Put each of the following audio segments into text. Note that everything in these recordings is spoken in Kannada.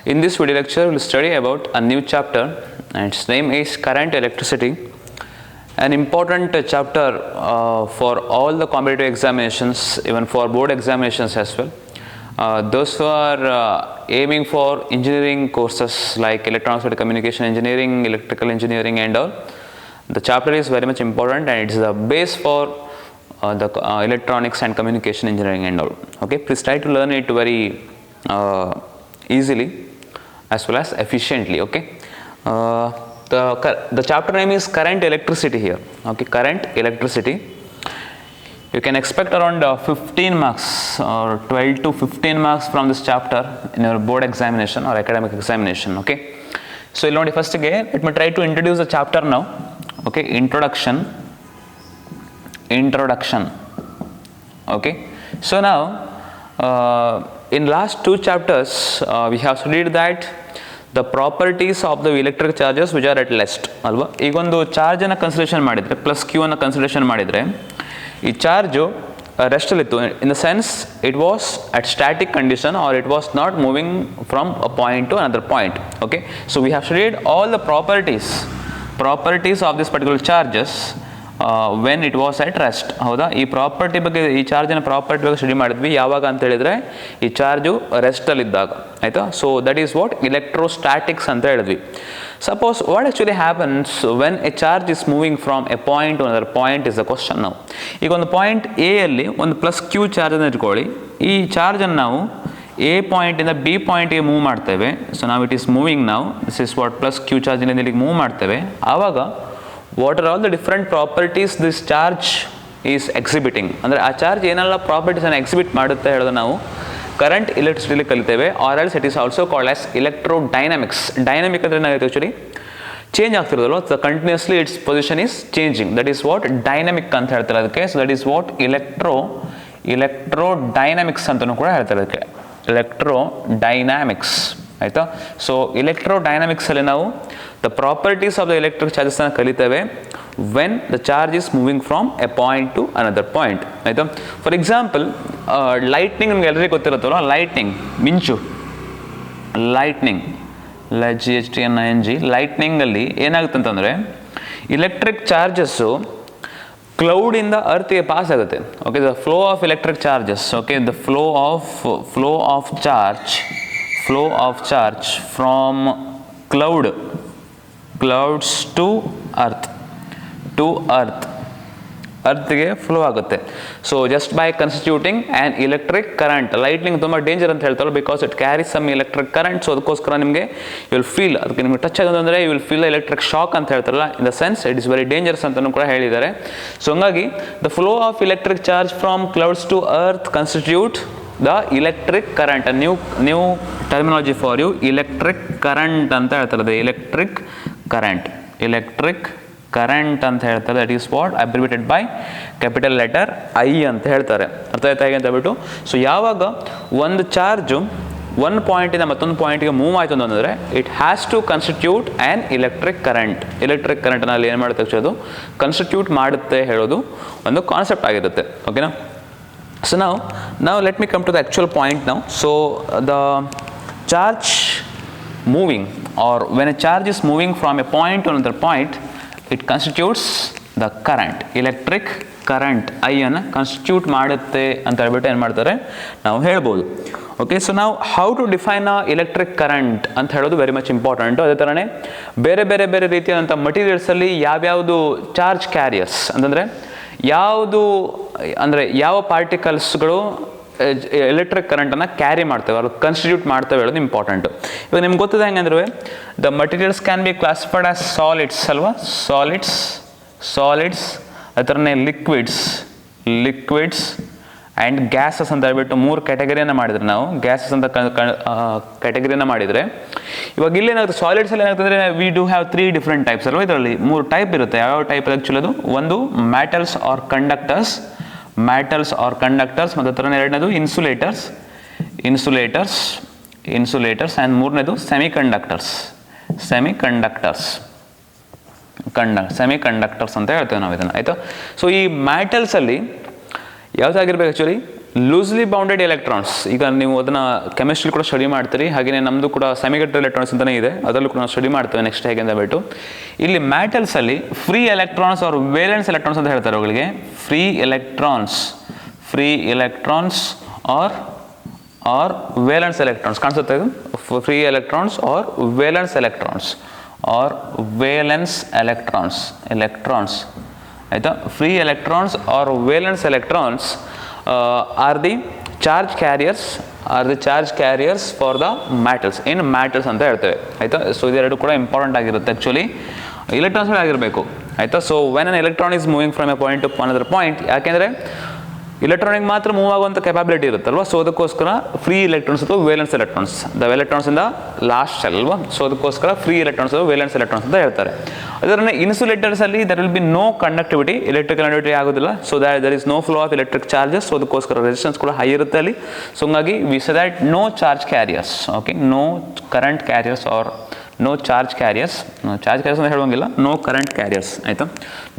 In this video lecture, we will study about a new chapter, and its name is Current Electricity. An important chapter for all the competitive examinations, even for board examinations as well. Those who are aiming for engineering courses like electronics and communication engineering, electrical engineering and all, the chapter is very much important and it is the base for the electronics and communication engineering and all. Okay, please try to learn it very easily as well as efficiently. Okay, the chapter name is Current Electricity here. Okay, Current Electricity. You can expect around 15 marks or 12 to 15 marks from this chapter in your board examination or academic examination. Okay, so first again let me try to introduce the chapter now. Okay, introduction. Okay, so now in last two chapters we have studied that the properties of the electric charges which are at rest ಅಲ್ವಾ. ಈಗ ಒಂದು ಚಾರ್ಜ್ ಅನ್ನು ಕನ್ಸಿಡರೇಷನ್ ಮಾಡಿದರೆ ಪ್ಲಸ್ ಕ್ಯೂ ಅನ್ನು ಕನ್ಸಿಡರೇಷನ್ ಮಾಡಿದರೆ ಈ ಚಾರ್ಜು ರೆಸ್ಟಲ್ಲಿತ್ತು. In the sense it was at static condition or it was not moving from a point to another point. Okay, so we have studied all the properties of this particular charges when it was at rest. ಹೌದಾ, ಈ ಪ್ರಾಪರ್ಟಿ ಬಗ್ಗೆ, ಈ ಚಾರ್ಜಿನ ಪ್ರಾಪರ್ಟಿ ಬಗ್ಗೆ ಸ್ಟಡಿ ಮಾಡಿದ್ವಿ. ಯಾವಾಗ ಅಂತ ಹೇಳಿದರೆ ಈ ಚಾರ್ಜು ರೆಸ್ಟಲ್ಲಿದ್ದಾಗ, ಆಯಿತಾ. So that is what electrostatics ಅಂತ ಹೇಳಿದ್ವಿ. Suppose what actually happens when A charge is moving from a point to another point is the question. ನಾವು ಈಗ ಒಂದು ಪಾಯಿಂಟ್ ಎ ಯಲ್ಲಿ ಒಂದು ಪ್ಲಸ್ ಕ್ಯೂ ಚಾರ್ಜನ್ನು ಇಟ್ಕೊಳ್ಳಿ. ಈ ಚಾರ್ಜನ್ನು ನಾವು ಎ ಪಾಯಿಂಟಿಂದ ಬಿ ಪಾಯಿಂಟಿಗೆ ಮೂವ್ ಮಾಡ್ತೇವೆ. ಸೊ ನಾವು ಇಟ್ ಈಸ್ ಮೂವಿಂಗ್ ನಾವು this is what plus Q ಚಾರ್ಜಿನಿಂದ ಇಲ್ಲಿಗೆ ಮೂವ್ ಮಾಡ್ತೇವೆ. ಆವಾಗ what are all the different properties this charge is exhibiting, ಅಂದರೆ ಆ ಚಾರ್ಜ್ ಏನೆಲ್ಲ ಪ್ರಾಪರ್ಟೀಸನ್ನು ಎಕ್ಸಿಬಿಟ್ ಮಾಡುತ್ತೆ ಹೇಳೋದು ನಾವು ಕರೆಂಟ್ ಎಲೆಕ್ಟ್ರಿಸಿಟಿಲಿ ಕಲಿತೇವೆ. Or else it is also called as electrodynamics. Dynamic ಅಂದರೆ ಏನಾಗುತ್ತೆ, ಆ್ಯಕ್ಚುಲಿ ಚೇಂಜ್ ಆಗ್ತಿರೋದಲ್ವ, continuously its position is changing. That is what dynamic ಅಂತ ಹೇಳ್ತಾರೆ ಅದಕ್ಕೆ. So that is what electrodynamics ಅಂತಲೂ ಕೂಡ ಹೇಳ್ತಾರೆ ಅದಕ್ಕೆ, ಎಲೆಕ್ಟ್ರೋಡೈನಾಮಿಕ್ಸ್. ಆಯಿತಾ. ಸೊ ಎಲೆಕ್ಟ್ರೋಡೈನಾಮಿಕ್ಸಲ್ಲಿ ನಾವು the properties of the electric ಚಾರ್ಜಸ್ನ ಕಲಿತೇವೆ when the charge is moving from a point to another point. ಆಯಿತಾ. ಫಾರ್ ಎಕ್ಸಾಂಪಲ್ ಲೈಟ್ನಿಂಗ್ ನಿಮ್ಗೆ ಎಲ್ಲರಿಗೂ ಗೊತ್ತಿರುತ್ತಲ್ಲ, ಲೈಟ್ನಿಂಗ್ ಮಿಂಚು, ಲೈಟ್ನಿಂಗ್ LIGHTNING ಲೈಟ್ನಿಂಗಲ್ಲಿ ಏನಾಗುತ್ತೆ ಅಂತಂದರೆ ಇಲೆಕ್ಟ್ರಿಕ್ ಚಾರ್ಜಸ್ಸು ಕ್ಲೌಡಿಂದ ಅರ್ತ್ಗೆ ಪಾಸ್ ಆಗುತ್ತೆ. Okay, the flow of electric charges. Okay, the flow of charge from clouds to ಅರ್ತ್ಗೆ ಫ್ಲೋ ಆಗುತ್ತೆ. So just by constituting an electric current. Lightning ತುಂಬ ಡೇಂಜರ್ ಅಂತ ಹೇಳ್ತಾರಲ್ಲ, because it carries some electric current. So ಅದಕ್ಕೋಸ್ಕರ ನಿಮಗೆ ಯು ವಿಲ್ ಫೀಲ್, ಅದಕ್ಕೆ ನಿಮಗೆ ಟಚ್ ಆಗೋದಂದರೆ you will feel electric shock ಅಂತ ಹೇಳ್ತಾರಲ್ಲ, in the sense it is very dangerous ಅಂತಲೂ ಕೂಡ ಹೇಳಿದ್ದಾರೆ. ಸೊ ಹಂಗಾಗಿ the flow of electric charge from clouds to earth constitute the electric current. New terminology for you, electric current ಅಂತ ಹೇಳ್ತಾರೆ. ಅದು ಎಲೆಕ್ಟ್ರಿಕ್ ಕರೆಂಟ್ ಅಂತ ಹೇಳ್ತಾರೆ. That is what abbreviated by capital letter I ಅಂತ ಹೇಳ್ತಾರೆ. ಅರ್ಥ ಆಯ್ತಾ ಹೇಗೆ ಅಂತ ಹೇಳ್ಬಿಟ್ಟು. ಸೊ ಯಾವಾಗ ಒಂದು ಚಾರ್ಜು ಒಂದು ಪಾಯಿಂಟಿಂದ ಮತ್ತೊಂದು ಪಾಯಿಂಟಿಗೆ ಮೂವ್ ಆಯಿತು ಅಂತಂದರೆ it has to constitute an electric ಕರೆಂಟ್ನಲ್ಲಿ ಏನು ಮಾಡುತ್ತೆ, ಅದು ಕನ್ಸ್ಟಿಟ್ಯೂಟ್ ಮಾಡುತ್ತೆ ಹೇಳೋದು ಒಂದು ಕಾನ್ಸೆಪ್ಟ್ ಆಗಿರುತ್ತೆ. ಓಕೆನಾ. So now let me come to the actual point now. So the charge moving, or when a charge is moving from a point to another point, it constitutes the current. Electric current I ಅನ್ನು constitute ಮಾಡುತ್ತೆ ಅಂತ ಹೇಳ್ಬಿಟ್ಟು ಏನು ಮಾಡ್ತಾರೆ ನಾವು ಹೇಳ್ಬೋದು. ಓಕೆ, ಸೊ ನಾವು how to define electric current ಅಂತ ಹೇಳೋದು ವೆರಿ ಮಚ್ ಇಂಪಾರ್ಟೆಂಟು. ಅದೇ ಥರನೇ ಬೇರೆ ರೀತಿಯಾದಂಥ ಮಟೀರಿಯಲ್ಸಲ್ಲಿ ಯಾವ್ಯಾವುದು ಚಾರ್ಜ್ ಕ್ಯಾರಿಯರ್ಸ್ ಅಂತಂದರೆ ಯಾವ ಪಾರ್ಟಿಕಲ್ಸ್ಗಳು ಎಲೆಕ್ಟ್ರಿಕ್ ಕರೆಂಟನ್ನು ಕ್ಯಾರಿ ಮಾಡ್ತೇವೆ, ಅವ್ರು ಕನ್ಸ್ಟಿಟ್ಯೂಟ್ ಮಾಡ್ತೇವೆ ಹೇಳೋದು ಇಂಪಾರ್ಟೆಂಟು. ಇವಾಗ ನಿಮ್ಗೆ ಗೊತ್ತಿದೆ ಹೆಂಗಂದ್ರೆ the materials can be classified as solids ಅಲ್ವಾ. ಸಾಲಿಡ್ಸ್ ಅದೇ ಥರನೇ ಲಿಕ್ವಿಡ್ಸ್ ಆ್ಯಂಡ್ ಗ್ಯಾಸಸ್ ಅಂತ ಹೇಳ್ಬಿಟ್ಟು ಮೂರು ಕ್ಯಾಟಗರಿಯನ್ನು ಮಾಡಿದರೆ ನಾವು ಗ್ಯಾಸಸ್ ಅಂತ ಕ್ಯಾಟಗರಿಯನ್ನು ಮಾಡಿದರೆ, ಇವಾಗ ಇಲ್ಲೇನಾಗುತ್ತೆ ಸಾಲಿಡ್ಸಲ್ಲಿ ಏನಾಗುತ್ತೆ ಅಂದರೆ we do have 3 different types ಅಲ್ವಾ. ಇದರಲ್ಲಿ 3 ಟೈಪ್ ಇರುತ್ತೆ. ಯಾವ ಟೈಪ್ ಆ್ಯಕ್ಚುಲಿ ಅದು ಒಂದು ಮೆಟಲ್ಸ್ ಆರ್ ಕಂಡಕ್ಟರ್ಸ್, ಮತ್ತು ಥರನೇ ಎರಡನೇದು ಇನ್ಸುಲೇಟರ್ಸ್ ಆ್ಯಂಡ್ ಮೂರನೇದು ಸೆಮಿಕಂಡಕ್ಟರ್ಸ್ ಅಂತ ಹೇಳ್ತೇವೆ ನಾವು ಇದನ್ನು. ಆಯಿತಾ. ಸೊ ಈ ಮೆಟಲ್ಸಲ್ಲಿ ಯಾವುದಾಗಿರ್ಬೇಕು ಆ್ಯಕ್ಚುಲಿ ಲೂಸ್ಲಿ ಬೌಂಡೆಡ್ ಎಲೆಕ್ಟ್ರಾನ್ಸ್, ಈಗ ನೀವು ಅದನ್ನು ಕೆಮಿಸ್ಟ್ರಿ ಕೂಡ ಸ್ಟಡಿ ಮಾಡ್ತೀರಿ, ಹಾಗೆಯೇ ನಮ್ಮದು ಕೂಡ ಸೆಮಿಕಂಡಕ್ಟರ್ ಎಲೆಕ್ಟ್ರಾನ್ಸ್ ಅಂತಲೇ ಇದೆ, ಅದರಲ್ಲೂ ಕೂಡ ನಾವು ಸ್ಟಡಿ ಮಾಡ್ತೇವೆ ನೆಕ್ಸ್ಟ್ ಹೇಗೆ ಅಂತ ಹೇಳ್ಬಿಟ್ಟು. ಇಲ್ಲಿ ಮ್ಯಾಟಲ್ಸಲ್ಲಿ free electrons or valence electrons ಅಂತ ಹೇಳ್ತಾರೆ ಅವುಗಳಿಗೆ. Free electrons or valence electrons ಕಾಣಿಸುತ್ತೆ ಇದು, free electrons or valence electrons ಆಯಿತಾ. Free electrons or valence electrons are the charge carriers for the metals ಅಂತ ಹೇಳ್ತೇವೆ ಆಯಿತಾ. ಸೊ ಇದೆರಡು ಕೂಡ ಇಂಪಾರ್ಟೆಂಟ್ ಆಗಿರುತ್ತೆ ಆ್ಯಕ್ಚುಲಿ, ಇಲೆಕ್ಟ್ರಾನ್ಸ್ ಆಗಿರಬೇಕು ಆಯಿತಾ. So when an electron is moving from a point to another point, ಯಾಕೆಂದರೆ ಇಲೆಕ್ಟ್ರಾನಿಗೆ ಮಾತ್ರ ಮೂವ್ ಆಗುವಂಥ ಕೆಪಾಬಿಲಿಟಿ ಇರುತ್ತಲ್ವ, ಸೊ ಅದಕ್ಕೋಸ್ಕರ ಫ್ರೀ ಎಲೆಕ್ಟ್ರಾನ್ಸ್ ಅಥವಾ valence electrons, the electrons in the last shell ಅಲ್ವಾ, ಸೊ ಅದಕ್ಕೋಸ್ಕರ ಫ್ರೀ ಎಲೆಕ್ಟ್ರಾನ್ಸ್ ಅಥವಾ ವೇಲೆನ್ಸ್ ಎಲೆಕ್ಟ್ರಾನ್ಸ್ ಅಂತ ಹೇಳ್ತಾರೆ. ಅದರಲ್ಲಿ ಇನ್ಸುಲೇಟರ್ಸಲ್ಲಿ there will be no conductivity, electrical conductivity ಆಗೋದಿಲ್ಲ, so there is no flow of electric charges, so ಅದಕ್ಕೋಸ್ಕರ ರೆಸಿಸ್ಟೆನ್ಸ್ ಕೂಡ ಹೈ ಇರುತ್ತೆ ಅಲ್ಲಿ. ಸೊ ಹಂಗಾಗಿ we say that no charge carriers, okay, no current carriers are no charge carriers ಅಂತ ಹೇಳುವಂಗಿಲ್ಲ, ನೋ ಕರೆಂಟ್ ಕ್ಯಾರಿಯರ್ಸ್ ಆಯಿತಾ,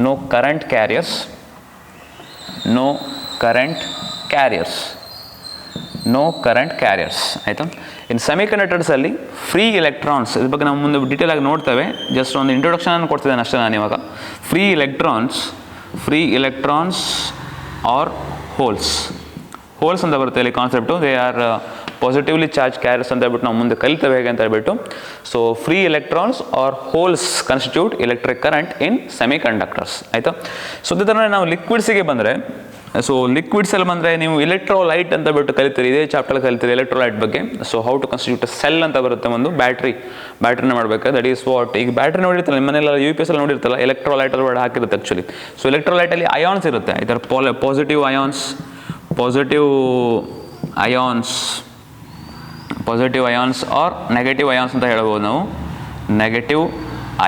ನೋ ಕರೆಂಟ್ ಕ್ಯಾರಿಯರ್ಸ್ ಆಯಿತಾ. ಇನ್ನು ಸೆಮಿಕಂಡಕ್ಟರ್ಸಲ್ಲಿ ಫ್ರೀ ಎಲೆಕ್ಟ್ರಾನ್ಸ್, ಇದ್ರ ಬಗ್ಗೆ ನಾವು ಮುಂದೆ ಡೀಟೇಲ್ ಆಗಿ ನೋಡ್ತೇವೆ, ಜಸ್ಟ್ ಒಂದು ಇಂಟ್ರೊಡಕ್ಷನ್ ಕೊಡ್ತಿದ್ದೇನೆ ಅಷ್ಟೇ ನಾನು ಇವಾಗ. ಫ್ರೀ ಎಲೆಕ್ಟ್ರಾನ್ಸ್ ಆರ್ ಹೋಲ್ಸ್ ಅಂತ ಬರುತ್ತೆ ಇಲ್ಲಿ concept, they are positively charge carriers ಅಂತ ಹೇಳ್ಬಿಟ್ಟು ನಾವು ಮುಂದೆ ಕಲಿತೇವೆ ಹೇಗೆ ಅಂತ ಹೇಳ್ಬಿಟ್ಟು. So free electrons R holes constitute electric current ಇನ್ ಸೆಮಿಕಂಡಕ್ಟರ್ಸ್ ಆಯಿತಾ. ಸೊ ಅದೇ ಥರ ನಾವು ಲಿಕ್ವಿಡ್ಸಿಗೆ ಬಂದರೆ, ಸೊ ಲಿಕ್ವಿಡ್ಸಲ್ಲಿ ಬಂದರೆ ನೀವು ಎಲೆಕ್ಟ್ರೋಲೈಟ್ ಅಂತ ಬಿಟ್ಟು ಕಲಿತೀರಿ, ಇದೇ ಚಾಪ್ಟರ್ ಕಲಿತೀರಿ ಎಲೆಕ್ಟ್ರೋಲೈಟ್ ಬಗ್ಗೆ. So how to constitute cell ಅಂತ ಬರುತ್ತೆ, ಒಂದು ಬ್ಯಾಟ್ರಿನ ಮಾಡಬೇಕು, ದಟ್ ಈಸ್ ವಾಟ್. ಈಗ ಬ್ಯಾಟ್ರಿ ನೋಡಿರ್ತಲ್ಲ ನಿಮ್ಮ ಮನೆಯಲ್ಲ, UPS ಅಲ್ಲಿ ನೋಡಿರ್ತಲ್ಲ, ಎಲೆಕ್ಟ್ರೋಲೈಟ್ ಅಲ್ಲಿ ವರ್ಡ್ ಹಾಕಿರುತ್ತೆ ಆ್ಯಕ್ಚುಲಿ. ಸೊ ಎಲೆಕ್ಟ್ರೋಲೈಟಲ್ಲಿ ಅಯಾನ್ಸ್ ಇರುತ್ತೆ, ಈ ಥರ positive ions or negative ions ಅಂತ ಹೇಳ್ಬೋದು ನಾವು. ನೆಗೆಟಿವ್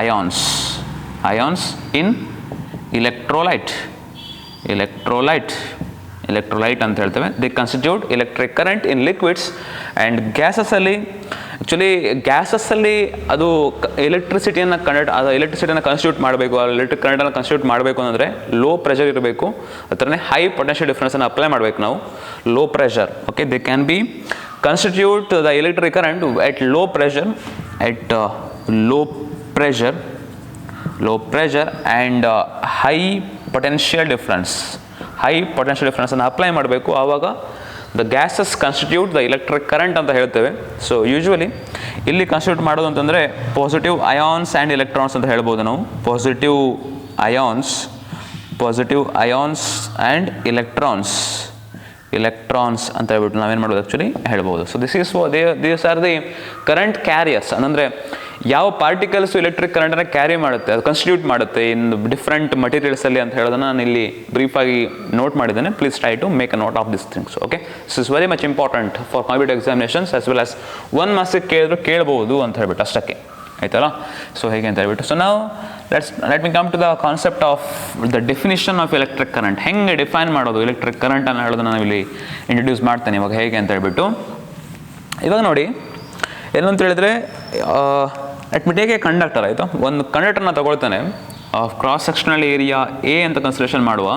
ಅಯಾನ್ಸ್ ಇನ್ ಎಲೆಕ್ಟ್ರೋಲೈಟ್ ಅಂತ ಹೇಳ್ತೇವೆ. The constitute electric current in liquids. And ಗ್ಯಾಸಸ್ಸಲ್ಲಿ ಅದು ಎಲೆಕ್ಟ್ರಿಸಿಟಿಯನ್ನು ಕನ್ಸ್ಟಿಟ್ಯೂಟ್ ಮಾಡಬೇಕು, ಎಲೆಕ್ಟ್ರಿಕ್ ಕರೆಂಟನ್ನು ಕನ್ಸ್ಟಿಟ್ಯೂಟ್ ಮಾಡಬೇಕು ಅಂದರೆ ಲೋ ಪ್ರೆಷರ್ ಇರಬೇಕು, ಅದರೇ ಹೈ ಪೊಟೆನ್ಷಿಯಲ್ ಡಿಫ್ರೆನ್ಸನ್ನು ಅಪ್ಲೈ ಮಾಡಬೇಕು ನಾವು, low pressure. Okay, they can be constitute the electric current at low pressure and high potential difference ಅನ್ನು ಅಪ್ಲೈ ಮಾಡಬೇಕು, ಆವಾಗ the gases constitute the electric current ಅಂತ ಹೇಳ್ತೇವೆ. ಸೊ ಯೂಶ್ವಲಿ ಇಲ್ಲಿ ಕನ್ಸ್ಟಿಟ್ಯೂಟ್ ಮಾಡೋದು ಅಂತಂದರೆ ಪಾಸಿಟಿವ್ ಅಯಾನ್ಸ್ ಆ್ಯಂಡ್ ಎಲೆಕ್ಟ್ರಾನ್ಸ್ ಅಂತ ಹೇಳ್ಬೋದು ನಾವು. ಪಾಸಿಟಿವ್ ಅಯಾನ್ಸ್ ಆ್ಯಂಡ್ ಎಲೆಕ್ಟ್ರಾನ್ಸ್ ಅಂತ ಹೇಳ್ಬಿಟ್ಟು ನಾವೇನು ಮಾಡೋದು ಆ್ಯಕ್ಚುಲಿ ಹೇಳ್ಬೋದು. So this are the current carriers, ಅಂದರೆ ಯಾವ ಪಾರ್ಟಿಕಲ್ಸು ಎಲೆಕ್ಟ್ರಿಕ್ ಕರೆಂಟನ್ನು ಕ್ಯಾರಿ ಮಾಡುತ್ತೆ, ಅದು ಕನ್ಸ್ಟಿಟ್ಯೂಟ್ ಮಾಡುತ್ತೆ ಇನ್ ಡಿಫ್ರೆಂಟ್ ಮಟೀರಿಯಲ್ಸಲ್ಲಿ ಅಂತ ಹೇಳೋದನ್ನು ನಾನು ಇಲ್ಲಿ ಬ್ರೀಫಾಗಿ ನೋಟ್ ಮಾಡಿದ್ದೇನೆ. Please try to make a note of this things. Okay, this is very much important for competitive examinations as well as ಒಂದು ಮಾರ್ಕ್ಸಿಗೆ ಕೇಳ್ಬೋದು ಅಂತ ಹೇಳ್ಬಿಟ್ಟು ಅಷ್ಟಕ್ಕೆ ಆಯ್ತಲ್ಲ. ಸೊ ಹೇಗೆ ಅಂತ ಹೇಳ್ಬಿಟ್ಟು, ಸೊ ನಾವು let me come to the concept of the definition of electric current. ಹೆಂಗೆ ಡಿಫೈನ್ ಮಾಡೋದು ಎಲೆಕ್ಟ್ರಿಕ್ ಕರೆಂಟ್ ಅನ್ನು ಹೇಳೋದನ್ನು ನಾನು ಇಲ್ಲಿ ಇಂಟ್ರೊಡ್ಯೂಸ್ ಮಾಡ್ತೇನೆ ಇವಾಗ ಹೇಗೆ ಅಂತ ಹೇಳ್ಬಿಟ್ಟು. ಇವಾಗ ನೋಡಿ ಏನು ಅಂತ ಹೇಳಿದ್ರೆ, let me take A conductor ಆಯಿತು. ಒಂದು ಕಂಡಕ್ಟರ್ನ ತಗೊಳ್ತಾನೆ, ಕ್ರಾಸ್ ಸೆಕ್ಷನಲ್ ಏರಿಯಾ ಎ ಅಂತ ಕನ್ಸಿಡರೇಷನ್ ಮಾಡುವ.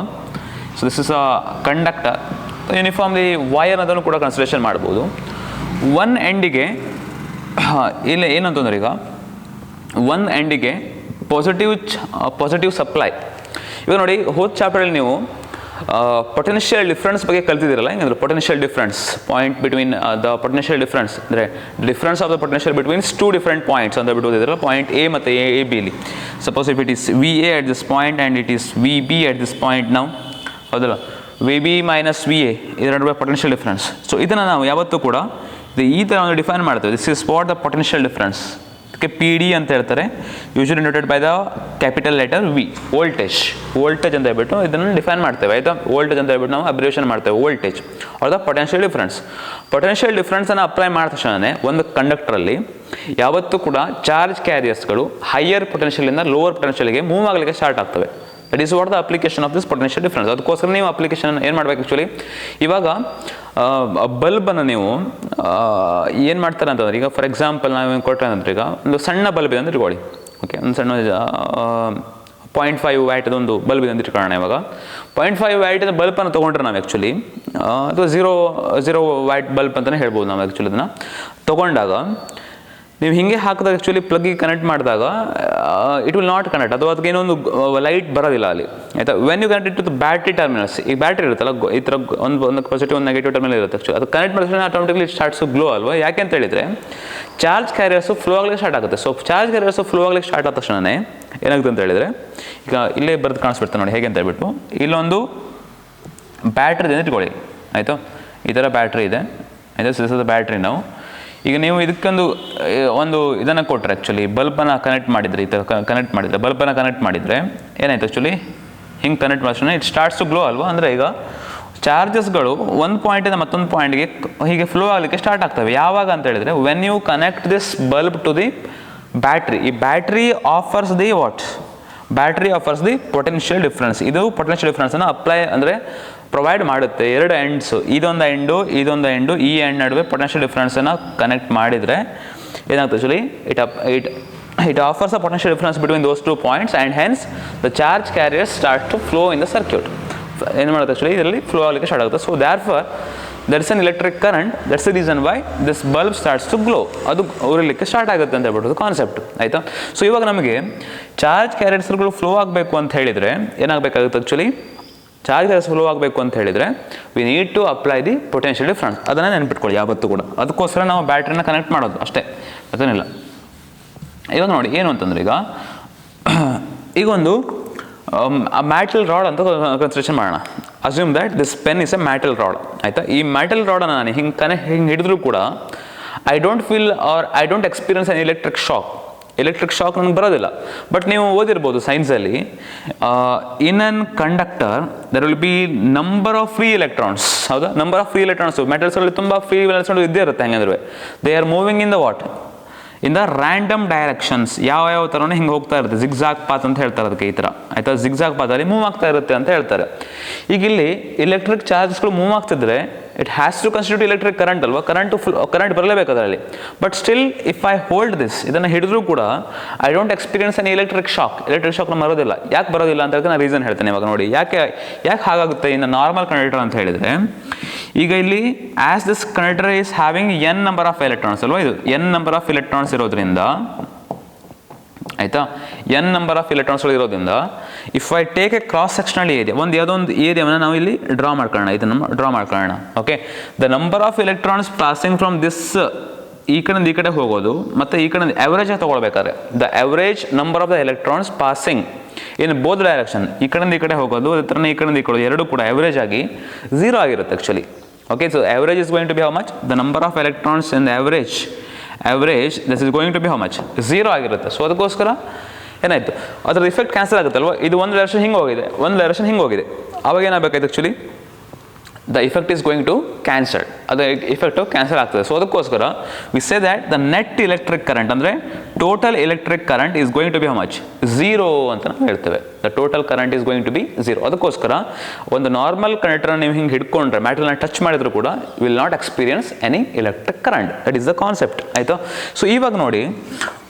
So this is a conductor. Uniformly wire ಅದನ್ನು ಕೂಡ ಕನ್ಸಿಡರೇಷನ್ ಮಾಡ್ಬೋದು. ಒನ್ ಎಂಡಿಗೆ ಇಲ್ಲಿ ಏನಂತಂದ್ರೆ, ಈಗ ಒಂದು ಎಂಡಿಗೆ ಪಾಸಿಟಿವ್ ಸಪ್ಲೈ. ಇವಾಗ ನೋಡಿ, ಹೋದ ಚಾಪ್ಟರಲ್ಲಿ ನೀವು ಪೊಟೆನ್ಷಿಯಲ್ ಡಿಫ್ರೆನ್ಸ್ ಬಗ್ಗೆ ಕಲ್ತಿದ್ದೀರಲ್ಲ, ಹೆಂಗಂದ್ರೆ potential difference point between the potential difference ಅಂದರೆ difference of the potential betweens two different points ಅಂತ ಬಿಟ್ಟು ಓದಿದ್ರಲ್ಲ, ಪಾಯಿಂಟ್ ಎ ಮತ್ತು ಎ ಬಿಲಿ. Suppose if it is VA at this point and it is VB at this point now, ಹೌದಲ್ಲ, VB minus VA ಇದರ ನಡುವೆ ಪೊಟೆನ್ಷಿಯಲ್ ಡಿಫ್ರೆನ್ಸ್. ಸೊ ಇದನ್ನು ನಾವು ಯಾವತ್ತೂ ಕೂಡ ಈ ಥರ ಒಂದು ಡಿಫೈನ್ ಮಾಡ್ತೇವೆ. This is what the potential difference. ಇದಕ್ಕೆ PD ಅಂತ ಹೇಳ್ತಾರೆ, usually noted by the capital letter V. Voltage ಅಂತ ಹೇಳ್ಬಿಟ್ಟು ಇದನ್ನು ಡಿಫೈನ್ ಮಾಡ್ತೇವೆ ಆಯಿತಾ. ವೋಲ್ಟೇಜ್ ಅಂತ ಹೇಳ್ಬಿಟ್ಟು ನಾವು ಅಬ್ರಿವೇಷನ್ ಮಾಡ್ತೇವೆ, ವೋಲ್ಟೇಜ್ ಆರ್ ದ ಪೊಟೆನ್ಷಿಯಲ್ ಡಿಫ್ರೆನ್ಸನ್ನು ಅಪ್ಲೈ ಮಾಡಿದ ತಕ್ಷಣ ಒಂದು ಕಂಡಕ್ಟರಲ್ಲಿ ಯಾವತ್ತೂ ಕೂಡ ಚಾರ್ಜ್ ಕ್ಯಾರಿಯರ್ಸ್ಗಳು ಹೈಯರ್ ಪೊಟೆನ್ಷಿಯಲಿಂದ ಲೋವರ್ ಪೊಟೆನ್ಷಿಯಲ್ಗೆ ಮೂವ್ ಆಗಲಿಕ್ಕೆ ಸ್ಟಾರ್ಟ್ ಆಗ್ತವೆ. That is what the application of this potential difference. ಅದಕ್ಕೋಸ್ಕರ ನೀವು ಅಪ್ಲಿಕೇಶನ್ ಏನು ಮಾಡಬೇಕು ಆ್ಯಕ್ಚುಲಿ, ಇವಾಗ ಬಲ್ಬನ್ನು ನೀವು ಏನು ಮಾಡ್ತಾರೆ ಅಂತಂದ್ರೆ, ಈಗ ಫಾರ್ ಎಕ್ಸಾಂಪಲ್ ನಾವು ಏನು ಕೊಟ್ಟರೆ ಅಂದರೆ, ಈಗ ಒಂದು ಸಣ್ಣ ಬಲ್ಬ್ ಇದೆ ಅಂತ ಇಟ್ಕೊಳ್ಳಿ. ಓಕೆ, ಒಂದು ಸಣ್ಣ 0.5 ವ್ಯಾಟ್ದೊಂದು ಬಲ್ಬ್ ಇದೆ ಅಂತ ಇಟ್ಕೊಳ್ಳೋಣ. ಇವಾಗ 0.5 ವ್ಯಾಟಿನ ಬಲ್ಬನ್ನು ತೊಗೊಂಡ್ರೆ ನಾವು ಆ್ಯಕ್ಚುಲಿ ಅಥವಾ ಝೀರೋ ವ್ಯಾಟ್ ಬಲ್ಬ್ ಅಂತಲೇ ಹೇಳ್ಬೋದು ನಾವು ಆ್ಯಕ್ಚುಲಿ. ಅದನ್ನು ತೊಗೊಂಡಾಗ ನೀವು ಹಿಂಗೆ ಹಾಕಿದಾಗ ಆ್ಯಕ್ಚುಲಿ ಪ್ಲಗ್ಗಿಗೆ ಕನೆಕ್ಟ್ ಮಾಡಿದಾಗ ಇಟ್ ವಿಲ್ ನಾಟ್ ಕನೆಕ್ಟ್, ಅಥವಾ ಅದಕ್ಕೆ ಏನೊಂದು ಲೈಟ್ ಬರೋದಿಲ್ಲ ಅಲ್ಲಿ, ಆಯಿತಾ. When you connect to battery terminals, ಈ ಬ್ಯಾಟ್ರಿ ಇರುತ್ತಲ್ಲ ಈ ಥರ ಒಂದು ಪಾಸಿಟಿವ್ ಒಂದು ನೆಗೆಟಿವ್ ಟರ್ಮಿನಲ್ ಇರುತ್ತೆ ಆ್ಯಕ್ಚುಲಿ, ಅದು ಕನೆಕ್ಟ್ ಮಾಡಿದ್ರೆ ಆಟೋಮೆಟಿಕ್ಲಿ ಸ್ಟಾರ್ಟ್ಸ್ ಗ್ಲೋ ಅಲ್ವಾ. ಯಾಕೆ ಅಂತ ಹೇಳಿದರೆ ಚಾರ್ಜ್ ಕ್ಯಾರಿಯರ್ಸು ಫ್ಲೋ ಆಗಲಿಕ್ಕೆ ಸ್ಟಾರ್ಟ್ ಆಗುತ್ತೆ. ಸೊ ಚಾರ್ಜ್ ಕ್ಯಾರಿಯರ್ಸು ಫ್ಲೋ ಆಗಲಿಕ್ಕೆ ಸ್ಟಾರ್ಟ್ ಆದ ತಕ್ಷಣವೇ ಏನಾಗುತ್ತೆ ಅಂತ ಹೇಳಿದರೆ, ಈಗ ಇಲ್ಲೇ ಬರೆದು ಕಾಣಿಸ್ಬಿಡ್ತಾರೆ ನೋಡಿ ಹೇಗೆ ಅಂತ ಹೇಳ್ಬಿಟ್ಟು, ಇಲ್ಲೊಂದು ಬ್ಯಾಟ್ರಿ ಇದೆ ಅಂತ ಇಟ್ಕೊಳ್ಳಿ, ಆಯಿತಾ. ಈ ಥರ ಬ್ಯಾಟ್ರಿ ಇದೆ, ಆಯಿತಾ. This is the battery. ನಾವು ಈಗ ನೀವು ಇದಕ್ಕೊಂದು ಇದನ್ನು ಕೊಟ್ಟರೆ ಆ್ಯಕ್ಚುಲಿ ಬಲ್ಬನ್ನು ಕನೆಕ್ಟ್ ಮಾಡಿದರೆ, ಈ ಥರ ಕನೆಕ್ಟ್ ಮಾಡಿದರೆ ಬಲ್ಬನ್ನು ಕನೆಕ್ಟ್ ಮಾಡಿದರೆ ಏನಾಯ್ತು ಆ್ಯಕ್ಚುಲಿ, ಹಿಂಗೆ ಕನೆಕ್ಟ್ ಮಾಡಿದ್ರೆ ಇಟ್ ಸ್ಟಾರ್ಟ್ಸ್ ಟು ಗ್ಲೋ ಅಲ್ವಾ. ಅಂದರೆ ಈಗ ಚಾರ್ಜಸ್ಗಳು ಒಂದು ಪಾಯಿಂಟಿಂದ ಮತ್ತೊಂದು ಪಾಯಿಂಟ್ಗೆ ಹೀಗೆ ಫ್ಲೋ ಆಗಲಿಕ್ಕೆ ಸ್ಟಾರ್ಟ್ ಆಗ್ತವೆ. ಯಾವಾಗ ಅಂತ ಹೇಳಿದರೆ when you connect this bulb to the battery. ಈ battery offers the what, battery offers the potential difference. ಇದು ಪೊಟೆನ್ಷಿಯಲ್ ಡಿಫ್ರೆನ್ಸನ್ನು ಅಪ್ಲೈ ಅಂದರೆ ಪ್ರೊವೈಡ್ ಮಾಡುತ್ತೆ. ಎರಡು ಎಂಡ್ಸು, ಇದೊಂದು ಎಂಡು, ಈ ಎಂಡ್ ನಡುವೆ ಪೊಟೆನ್ಷಿಯಲ್ ಡಿಫ್ರೆನ್ಸನ್ನು ಕನೆಕ್ಟ್ ಮಾಡಿದರೆ ಏನಾಗುತ್ತೆ actually, it offers a potential difference between those 2 points and hence the charge carrier start to flow in the circuit. ಏನು ಮಾಡುತ್ತೆ ಆ್ಯಕ್ಚುಲಿ, ಇದರಲ್ಲಿ ಫ್ಲೋ ಆಗಲಿಕ್ಕೆ ಸ್ಟಾರ್ಟ್ ಆಗುತ್ತೆ. So therefore there is an electric current, that's the reason why this bulb starts to glow. ಅದು ಉರಿಲಿಕ್ಕೆ ಸ್ಟಾರ್ಟ್ ಆಗುತ್ತೆ ಅಂತ ಹೇಳ್ಬಿಟ್ಟು ಕಾನ್ಸೆಪ್ಟ್, ಆಯಿತಾ. ಸೊ ಇವಾಗ ನಮಗೆ ಚಾರ್ಜ್ ಕ್ಯಾರಿಯರ್ಸ್ಗಳು ಫ್ಲೋ ಆಗಬೇಕು ಅಂತ ಹೇಳಿದರೆ ಏನಾಗಬೇಕಾಗುತ್ತೆ ಆ್ಯಕ್ಚುಲಿ, ಚಾರ್ಜ್ ಕ್ಯಾರಿಯರ್ಸ್ ಫ್ಲೋ ಆಗಬೇಕು ಅಂತ ಹೇಳಿದರೆ we need to apply the potential difference. ಅದನ್ನು ನೆನ್ಪಿಟ್ಕೊಳ್ಳಿ ಯಾವತ್ತೂ ಕೂಡ. ಅದಕ್ಕೋಸ್ಕರ ನಾವು ಬ್ಯಾಟ್ರಿನ ಕನೆಕ್ಟ್ ಮಾಡೋದು ಅಷ್ಟೇ, ಅದೇನಿಲ್ಲ. ಇವಾಗ ನೋಡಿ ಏನು ಅಂತಂದರೆ, ಈಗ ಒಂದು ಮ್ಯಾಟಲ್ ರಾಡ್ ಅಂತ ಕನ್ಸಿಡರೇಷನ್ ಮಾಡೋಣ. Assume that this pen is a metal rod, ಆಯಿತಾ. ಈ ಮ್ಯಾಟಲ್ ರಾಡನ್ನು ನಾನು ಹಿಂಗೆ ಹಿಡಿದ್ರೂ ಕೂಡ I don't feel or I don't experience an electric shock ನನಗೆ ಬರೋದಿಲ್ಲ. ಬಟ್ ನೀವು ಓದಿರ್ಬೋದು ಸೈನ್ಸಲ್ಲಿ, in an conductor there will be number of free electrons, ಹೌದಾ. ನಂಬರ್ ಆಫ್ ಫ್ರೀ ಎಲೆಕ್ಟ್ರಾನ್ಸು ಮೆಟಲ್ಸಲ್ಲಿ ತುಂಬ ಫ್ರೀ ಎಲೆಕ್ಟ್ರಾನ್ಸ್ ಇದ್ದೇ ಇರುತ್ತೆ. ಹಂಗಂದ್ರೆ they are moving in the what, in the random directions. ಯಾವ ಥರನೇ ಹಿಂಗೆ ಹೋಗ್ತಾ ಇರುತ್ತೆ, ಜಿಗ್ಜಾಗ್ ಪಾತ್ ಅಂತ ಹೇಳ್ತಾರೆ ಅದಕ್ಕೆ, ಈ ಥರ, ಆಯಿತಾ. ಜಿಗ್ಜಾಗ್ ಪಾತಲ್ಲಿ ಮೂವ್ ಆಗ್ತಾ ಇರುತ್ತೆ ಅಂತ ಹೇಳ್ತಾರೆ. ಈಗ ಇಲ್ಲಿ ಎಲೆಕ್ಟ್ರಿಕ್ ಚಾರ್ಜಸ್ಗಳು ಮೂವ್ ಆಗ್ತಿದ್ರೆ it has to constitute electric current ಅಲ್ವಾ. ಕರೆಂಟ್ ಬರಲೇಬೇಕು ಅದರಲ್ಲಿ. But still if I hold this, ಇದನ್ನು ಹಿಡಿದ್ರೂ ಕೂಡ I don't experience an electric ಶಾಕ್ನ ಬರೋದಿಲ್ಲ. ಯಾಕೆ ಬರೋದಿಲ್ಲ ಅಂತ ನಾನು ರೀಸನ್ ಹೇಳ್ತೇನೆ ಇವಾಗ. ನೋಡಿ ಯಾಕೆ ಹಾಗಾಗುತ್ತೆ ಇನ್ನು ನಾರ್ಮಲ್ ಕಂಡಕ್ಟರ್ ಅಂತ ಹೇಳಿದರೆ, ಈಗ ಇಲ್ಲಿ as this conductor is having N number of electrons ಅಲ್ವಾ, ಇದು ಎನ್ ನಂಬರ್ ಆಫ್ ಎಲೆಕ್ಟ್ರಾನ್ಸ್ ಇರೋದ್ರಿಂದ, ಆಯಿತಾ, ಎನ್ ನಂಬರ್ ಆಫ್ ಎಲೆಕ್ಟ್ರಾನ್ಸ್ಗಳು ಇರೋದ್ರಿಂದ if I take a cross sectional area, ಯಾವುದೊಂದು ಏರಿಯಾವನ್ನು ನಾವು ಇಲ್ಲಿ ಡ್ರಾ ಮಾಡ್ಕೊಳ್ಳೋಣ, ಇದನ್ನು ಡ್ರಾ ಮಾಡ್ಕೊಳ್ಳೋಣ. Okay, the number of electrons passing from this, ಈ ಕಡೆಯಿಂದ ಈ ಕಡೆ ಹೋಗೋದು, ಮತ್ತು ಈ ಕಡೆಯಿಂದ ಆ್ಯಾವ್ರೇಜ್ ತೊಗೊಳ್ಬೇಕಾದ್ರೆ the average number of the electrons passing in both direction, ಈ ಕಡೆಯಿಂದ ಈ ಕಡೆ ಹೋಗೋದು, ಅದೇ ಥರನೇ ಈ ಕಡೆಯಿಂದ ಈ ಕಡೆ ಎರಡೂ ಕೂಡ ಆ್ಯಾವ್ರೇಜ್ ಆಗಿ 0 ಆಗಿರುತ್ತೆ actually. Okay, so average is going to be how much, the number of electrons in average this is going to be how much, 0 ಆಗಿರುತ್ತೆ. ಸೊ ಅದಕ್ಕೋಸ್ಕರ ಏನಾಯಿತು, ಅದರ ಇಫೆಕ್ಟ್ ಕ್ಯಾನ್ಸಲ್ ಆಗುತ್ತೆ ಅಲ್ವಾ. ಇದು ಒಂದು ಡೈರೆಕ್ಷನ್ ಹಿಂಗೆ ಹೋಗಿದೆ, ಒಂದು ಡೈರೆಕ್ಷನ್ ಹಿಂಗೆ ಹೋಗಿದೆ. ಅವಾಗ ಏನಾಗಬೇಕಾಯ್ತು actually, the effect is going to cancel, ಅದು ಇಫೆಕ್ಟು ಕ್ಯಾನ್ಸಲ್ ಆಗ್ತದೆ. ಸೊ ಅದಕ್ಕೋಸ್ಕರ we say that the net electric current, ಅಂದರೆ total electric current is going to be how much, 0 ಅಂತ ನಾವು ಹೇಳ್ತೇವೆ. The total current is going to be 0. ಅದಕ್ಕೋಸ್ಕರ ಒಂದು ನಾರ್ಮಲ್ ಕಂಡಕ್ಟರ್ನ ನೀವು ಹಿಂಗೆ ಹಿಡ್ಕೊಂಡ್ರೆ, ಮ್ಯಾಟಲ್ನ ಟಚ್ ಮಾಡಿದ್ರು ಕೂಡ will not experience any electric current. That is the concept, ಆಯಿತು. ಸೊ ಇವಾಗ ನೋಡಿ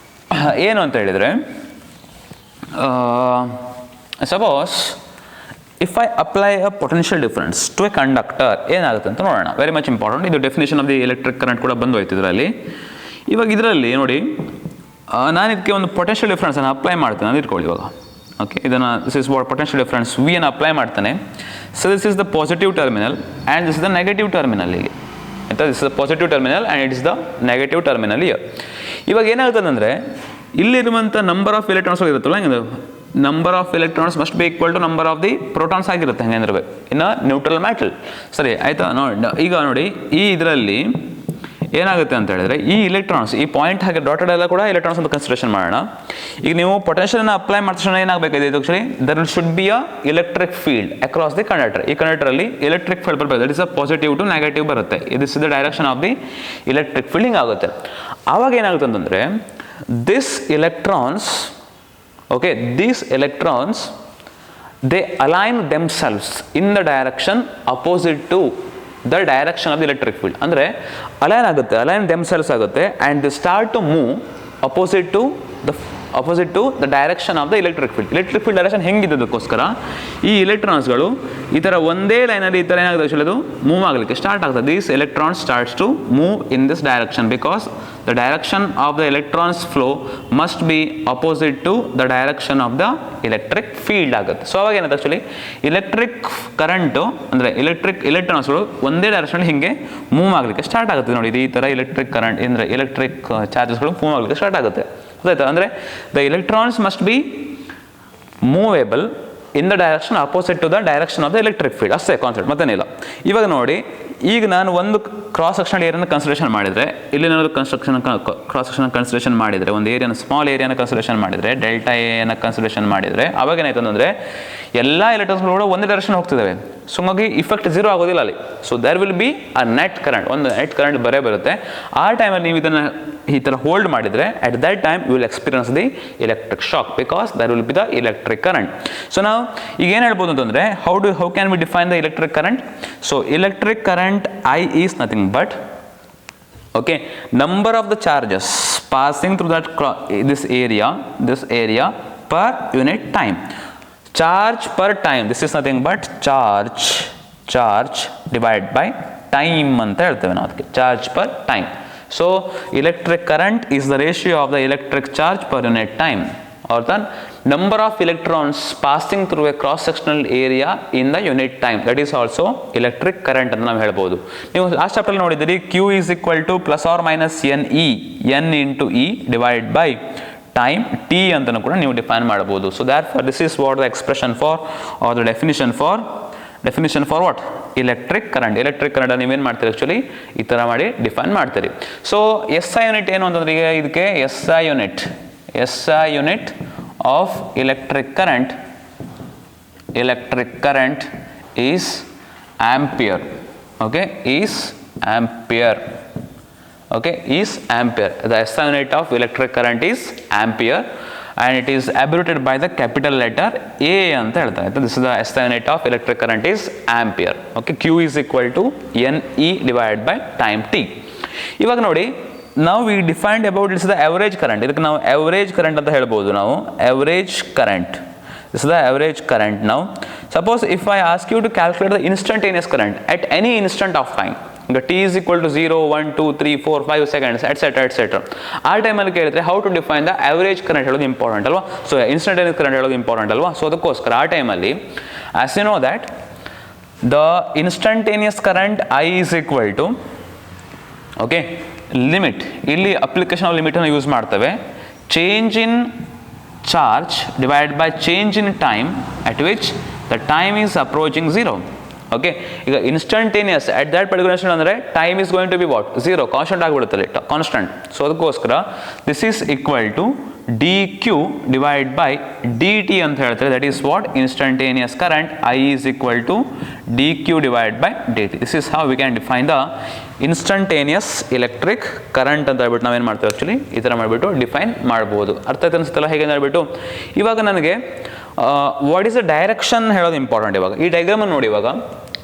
ಏನು ಅಂತ ಹೇಳಿದರೆ, suppose if I apply a potential difference to a conductor ಏನಾಗುತ್ತೆ ಅಂತ ನೋಡೋಣ. Very much important. ಇದು definition of the electric current ಕೂಡ ಬಂದು ಹೋಯ್ತು ಇದರಲ್ಲಿ. ಇವಾಗ ಇದರಲ್ಲಿ ನೋಡಿ, ನಾನು ಇದಕ್ಕೆ ಒಂದು ಪೊಟೆನ್ಷಿಯಲ್ ಡಿಫ್ರೆನ್ಸನ್ನು ಅಪ್ಲೈ ಮಾಡ್ತೇನೆ ಅಂತ ಇಟ್ಕೊಳ್ಳಿ ಇವಾಗ. ಓಕೆ, ಇದನ್ನು this is what potential difference we ಅನ್ನು ಅಪ್ಲೈ ಮಾಡ್ತಾನೆ. So this is the positive terminal and this is the negative terminal. ಹೀಗೆ ಆಯಿತಾ, this is the positive terminal and it is the negative terminal here. ಇವಾಗ ಏನಾಗ್ತದೆ ಅಂದರೆ, ಇಲ್ಲಿರುವಂಥ ನಂಬರ್ ಆಫ್ ಎಲೆಕ್ಟ್ರಾನ್ಸ್ಗಳು ಇರುತ್ತಲ್ಲ, ಹಿಂಗೆ number of electrons must be equal to number of the protons ಆಗಿರುತ್ತೆ, ಹಂಗೆ ಇರಬೇಕು ಇನ್ನು ನ್ಯೂಟ್ರಲ್ ಮ್ಯಾಟಲ್. ಸರಿ ಆಯಿತಾ. ಈಗ ನೋಡಿ ಈ ಇದರಲ್ಲಿ ಏನಾಗುತ್ತೆ ಅಂತ ಹೇಳಿದ್ರೆ, ಈ ಎಲೆಕ್ಟ್ರಾನ್ಸ್ ಈ ಪಾಯಿಂಟ್ ಹಾಗೆ ಡಾಟೆಡ್ ಎಲ್ಲ ಕೂಡ ಎಲೆಕ್ಟ್ರಾನ್ಸ್ ಅಂತ ಕನ್ಸಿಡರೇಷನ್ ಮಾಡೋಣ. ಈಗ ನೀವು ಪೊಟೆನ್ಷಿಯಲ್ನ ಅಪ್ಲೈ ಮಾಡಿದ ತಕ್ಷಣ ಏನಾಗಬೇಕಾಗಿದೆ actually, there should be a electric field across the conductor. ಈ ಕಂಡಕ್ಟರಲ್ಲಿ ಎಲೆಕ್ಟ್ರಿಕ್ ಫೀಲ್ಡ್ ಬರಬೇಕು. That is a positive to negative ಬರುತ್ತೆ. This is the direction of the electric ಫೀಲ್ಡಿಂಗ್ ಆಗುತ್ತೆ. ಆವಾಗ ಏನಾಗುತ್ತೆ ಅಂತಂದರೆ, this electrons, okay, these electrons they align themselves in the direction opposite to the direction of the electric field. ಅಂದರೆ ಅಲೈನ್ themselves ಆಗುತ್ತೆ and they start to move opposite to the opposite to the direction of the electric field. Electric field direction ಹೆಂಗಿದ್ದದಕ್ಕೋಸ್ಕರ ಈ ಎಲೆಕ್ಟ್ರಾನ್ಸ್ಗಳು ಈ ಥರ ಒಂದೇ ಲೈನಲ್ಲಿ ಈ ಥರ ಏನಾಗುತ್ತೆ ಆ್ಯಕ್ಚುಲಿ ಅದು ಮೂವ್ ಆಗಲಿಕ್ಕೆ ಸ್ಟಾರ್ಟ್ ಆಗ್ತದೆ. These electrons starts to move in this direction because the direction of the electrons flow must be opposite to the direction of the electric field ಆಗುತ್ತೆ. ಸೊ ಅವಾಗ ಏನಾಗುತ್ತೆ ಆ್ಯಕ್ಚುಲಿ ಎಲೆಕ್ಟ್ರಿಕ್ ಕರೆಂಟು ಅಂದರೆ ಎಲೆಕ್ಟ್ರಾನ್ಸ್ಗಳು ಒಂದೇ ಡೈರೆಕ್ಷನ್ ಹಿಂಗೆ ಮೂವ್ ಆಗಲಿಕ್ಕೆ ಸ್ಟಾರ್ಟ್ ಆಗುತ್ತೆ. ನೋಡಿ ಈ ಥರ ಎಲೆಕ್ಟ್ರಿಕ್ ಕರೆಂಟ್ ಅಂದರೆ ಎಲೆಕ್ಟ್ರಿಕ್ ಚಾರ್ಜಸ್ಗಳು ಮೂವ್ ಆಗಲಿಕ್ಕೆ ಸ್ಟಾರ್ಟ್ ಆಗುತ್ತೆ. ಗೊತ್ತಾಯ್ತಾ? ಅಂದರೆ the electrons must be movable in the direction opposite to the direction of the electric field. ಅಷ್ಟೇ ಕಾನ್ಸೆಪ್ಟ್, ಮತ್ತೇನಿಲ್ಲ. ಇವಾಗ ನೋಡಿ, ಈಗ ನಾನು ಒಂದು ಕ್ರಾಸ್ ಸೆಕ್ಷನಲ್ ಏರಿಯಾನ ಕನ್ಸಿಡರೇಷನ್ ಮಾಡಿದರೆ, ಇಲ್ಲಿ ನಾನು ಕ್ರಾಸ್ ಸೆಕ್ಷನ್ ಕನ್ಸಿಡರೇಷನ್ ಮಾಡಿದರೆ, ಒಂದು ಏರಿಯಾನ ಸ್ಮಾಲ್ ಏರಿಯಾನ ಕನ್ಸಿಡರೇಷನ್ ಮಾಡಿದರೆ, ಡೆಲ್ಟಾ ಎನ ಕನ್ಸಿಡರೇಷನ್ ಮಾಡಿದರೆ, ಅವಾಗ ಏನಾಯ್ತು ಅಂತಂದರೆ ಎಲ್ಲ ಎಲೆಕ್ಟ್ರಾನ್ಸ್ಗಳು ಕೂಡ ಒಂದೇ ಡೈರೆಕ್ಷನ್ ಹೋಗ್ತಿದ್ದಾವೆ. ಸೊ ಹಾಗಾಗಿ ಇಫೆಕ್ಟ್ ಝೀರೋ ಆಗೋದಿಲ್ಲ ಅಲ್ಲಿ. So there will be a net current, ಒಂದು ನೆಟ್ ಕರೆಂಟ್ ಬರುತ್ತೆ. ಆ ಟೈಮಲ್ಲಿ ನೀವು ಇದನ್ನು ಈ ಥರ ಹೋಲ್ಡ್ ಮಾಡಿದರೆ at that time you will experience the electric shock because there will be the electric current. So ನಾವು ಈಗ ಏನು ಹೇಳ್ಬೋದು ಅಂತಂದರೆ how can we define the electric current? So electric current I is nothing but number of the charges passing through this area per unit time. Charge per time, this is nothing but charge divided by time ಅಂತ ಹೇಳ್ತೇವೆ ನಾವು ಅದಕ್ಕೆ, charge per time. So electric current is the ratio of the electric charge per unit time, or the number of electrons passing through a cross sectional area in the unit time. That is also electric current ಅಂತ ನಾವು ಹೇಳ್ಬೋದು. ನೀವು ಲಾಸ್ಟ್ ಚಾಪ್ಟರ್ ನೋಡಿದ್ದೀರಿ, Q is equal to plus or minus n into E divided by time t ಅಂತಲೂ ಕೂಡ ನೀವು ಡಿಫೈನ್ ಮಾಡಬಹುದು. So therefore this is what the expression for or the definition for what? Electric current. Electric current ನೀವೇನು ಮಾಡ್ತೀರಿ ಆ್ಯಕ್ಚುಲಿ ಈ ಥರ ಮಾಡಿ ಡಿಫೈನ್ ಮಾಡ್ತೀರಿ. ಸೊ SI ಯೂನಿಟ್ ಏನು ಅಂತಂದ್ರೆ, ಈಗ ಇದಕ್ಕೆ SI unit of electric current is ampere. Is ampere. The SI unit of electric current is ampere and it is abbreviated by the capital letter A ಅಂತ ಹೇಳ್ತಾರೆ. This is the SI unit of electric current is ampere. Q is equal to NE divided by time t. ಇವಾಗ ನೋಡಿ, now we defined about this is the average current. ಇದಕ್ಕೆ ನಾವು average current ಅಂತ ಹೇಳ್ಬೋದು ನಾವು. average current, this is the average current. Now suppose if I ask you to calculate the instantaneous current at any instant of time, ಈಗ t is equal to 0, 1, 2, 3, 4, 5 seconds etc. ಆ ಟೈಮಲ್ಲಿ ಕೇಳಿದ್ರೆ how to define the average current ಹೇಳೋದು ಇಂಪಾರ್ಟೆಂಟ್ ಅಲ್ವಾ. ಸೊ instantaneous current ಹೇಳೋದು ಇಂಪಾರ್ಟೆಂಟ್ ಅಲ್ವಾ. ಸೊ ಅದಕ್ಕೋಸ್ಕರ ಆ ಟೈಮಲ್ಲಿ as you know that the instantaneous current I is equal to limit, ಇಲ್ಲಿ ಅಪ್ಲಿಕೇಶನ್ ಆಫ್ ಲಿಮಿಟನ್ನು ಯೂಸ್ ಮಾಡ್ತೇವೆ, change in charge divide by change in time at which the time is approaching 0. ಈಗ instantaneous at that particular instant ಅಂದರೆ time is going to be what? 0, constant ಆಗಿಬಿಡುತ್ತೆ, ಕಾನ್ಸ್ಟೆಂಟ್. ಸೊ ಅದಕ್ಕೋಸ್ಕರ this is equal to dq divided by dt ಅಂತ ಹೇಳ್ತಾರೆ. That is what? Instantaneous current I is equal to dq divided by dt. This is how we can define the instantaneous electric current ಅಂತ ಹೇಳ್ಬಿಟ್ಟು ನಾವೇನು ಮಾಡ್ತೀವಿ ಆ್ಯಕ್ಚುಲಿ ಈ ಥರ ಮಾಡಿಬಿಟ್ಟು ಡಿಫೈನ್ ಮಾಡ್ಬೋದು. ಅರ್ಥ ಆಯ್ತು ಅನಿಸುತ್ತಲ್ಲ ಹೇಗೆ ಹೇಳ್ಬಿಟ್ಟು. ಇವಾಗ ನನಗೆ ವಾಟ್ ಈಸ್ ದ ಡೈರೆಕ್ಷನ್ ಹೇಳೋದು ಇಂಪಾರ್ಟೆಂಟ್. ಇವಾಗ ಈ ಡಯಾಗ್ರಾಮನ್ನು ನೋಡಿ, ಇವಾಗ